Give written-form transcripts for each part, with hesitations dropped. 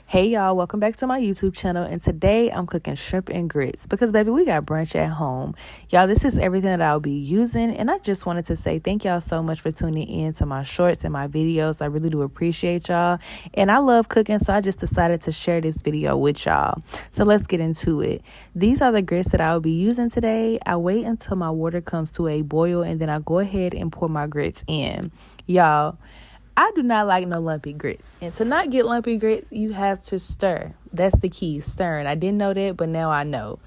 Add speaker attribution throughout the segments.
Speaker 1: Hey y'all, welcome back to my YouTube channel, and today I'm cooking shrimp and grits because baby, we got brunch at home. Y'all, this is everything that I'll be using, and I just wanted to say thank y'all so much for tuning in to my shorts and my videos. I really do appreciate y'all, and I love cooking, so I just decided to share this video with y'all. So let's get into it. These are the grits that I'll be using today. I wait until my water comes to a boil, and then I go ahead and pour my grits in. Y'all, I do not like no lumpy grits. And to not get lumpy grits, you have to stir. That's the key, stirring. I didn't know that, but now I know.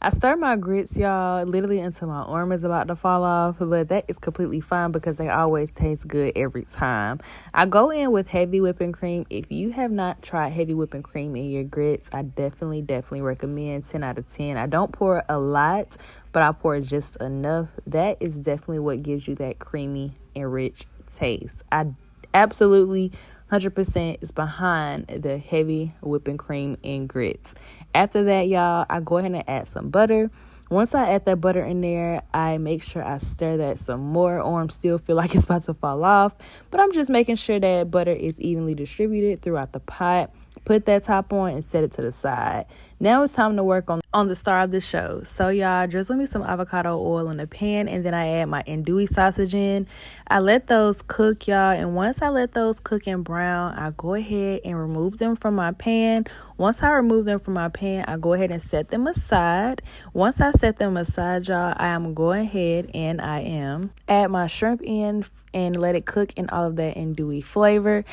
Speaker 1: I stir my grits, y'all, literally until my arm is about to fall off. But that is completely fine because they always taste good every time. I go in with heavy whipping cream. If you have not tried heavy whipping cream in your grits, I definitely recommend 10 out of 10. I don't pour a lot, but I pour just enough. That is definitely what gives you that creamy and rich taste. I absolutely 100% is behind the heavy whipping cream and grits. After that, y'all, I go ahead and add some butter. Once I add that butter in there, I make sure I stir that some more. Arm still feel like it's about to fall off, but I'm just making sure that butter is evenly distributed throughout the pot. Put that top on and set it to the side. Now it's time to work on the star of the show. So y'all, drizzle me some avocado oil in the pan, and then I add my andouille sausage in. I let those cook, y'all, and once I let those cook and brown, I go ahead and remove them from my pan. Once I remove them from my pan, I go ahead and set them aside. Once I set them aside, y'all, I am going ahead and I am add my shrimp in and let it cook in all of that andouille flavor.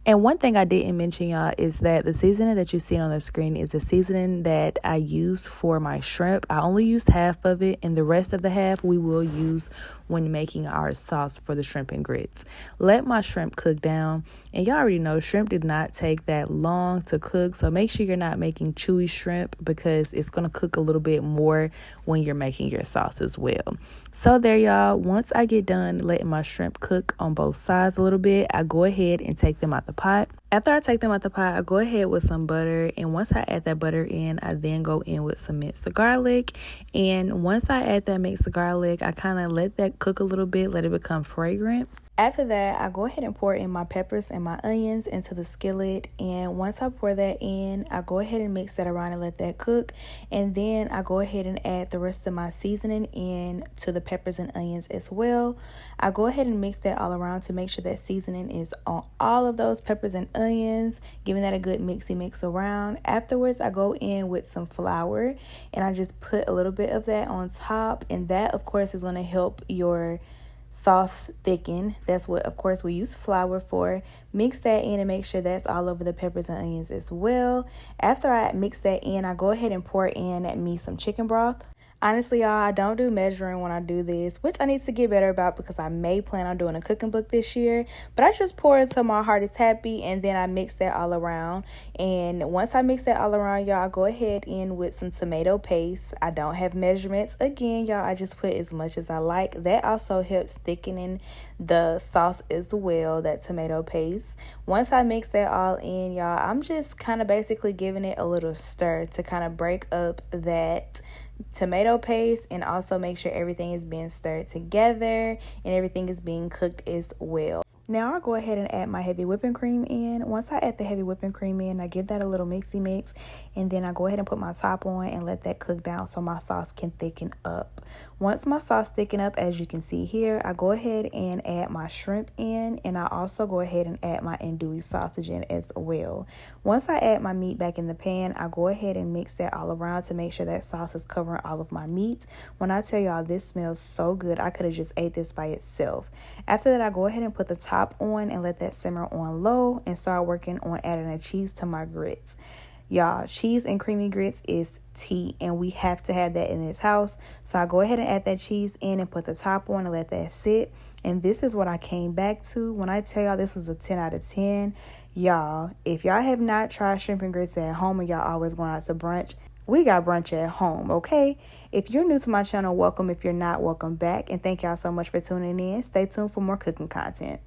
Speaker 1: And one thing I didn't mention, y'all, is that the seasoning that you see on the screen is the seasoning that I use for my shrimp. I only used half of it, and the rest of the half we will use when making our sauce for the shrimp and grits. Let my shrimp cook down, and y'all already know shrimp did not take that long to cook, so make sure you're not making chewy shrimp because it's going to cook a little bit more when you're making your sauce as well. So there, y'all, once I get done letting my shrimp cook on both sides a little bit, I go ahead and take them out the pot. After I take them out the pot, I go ahead with some butter, and once I add that butter in, I then go in with some minced garlic. And once I add that minced garlic, I kind of let that cook a little bit, let it become fragrant. After that, I go ahead and pour in my peppers and my onions into the skillet. And once I pour that in, I go ahead and mix that around and let that cook. And then I go ahead and add the rest of my seasoning in to the peppers and onions as well. I go ahead and mix that all around to make sure that seasoning is on all of those peppers and onions, giving that a good mix around. Afterwards, I go in with some flour and I just put a little bit of that on top. And that, of course, is going to help your sauce thicken. That's what, of course, we use flour for. Mix that in and make sure that's all over the peppers and onions as well. After I mix that in, I go ahead and pour in me some chicken broth. Honestly, y'all, I don't do measuring when I do this, which I need to get better about because I may plan on doing a cooking book this year. But I just pour until my heart is happy, and then I mix that all around. And once I mix that all around, y'all, I go ahead in with some tomato paste. I don't have measurements. Again, y'all, I just put as much as I like. That also helps thickening the sauce as well, that tomato paste. Once I mix that all in, y'all, I'm just kind of basically giving it a little stir to kind of break up that tomato paste and also make sure everything is being stirred together and everything is being cooked as well. Now I'll go ahead and add my heavy whipping cream in. Once I add the heavy whipping cream in, I give that a little mixy mix, and then I go ahead and put my top on and let that cook down so my sauce can thicken up. Once my sauce thicken up, as you can see here, I go ahead and add my shrimp in, and I also go ahead and add my andouille sausage in as well. Once I add my meat back in the pan, I go ahead and mix that all around to make sure that sauce is covering all of my meat. When I tell y'all this smells so good, I could have just ate this by itself. After that, I go ahead and put the top on and let that simmer on low and start working on adding a cheese to my grits. Y'all, cheese and creamy grits is tea, and we have to have that in this house. So I go ahead and add that cheese in and put the top on and let that sit. And this is what I came back to. When I tell y'all this was a 10 out of 10, y'all, if y'all have not tried shrimp and grits at home and y'all always going out to brunch, we got brunch at home, okay? If you're new to my channel, welcome. If you're not, welcome back. And thank y'all so much for tuning in. Stay tuned for more cooking content.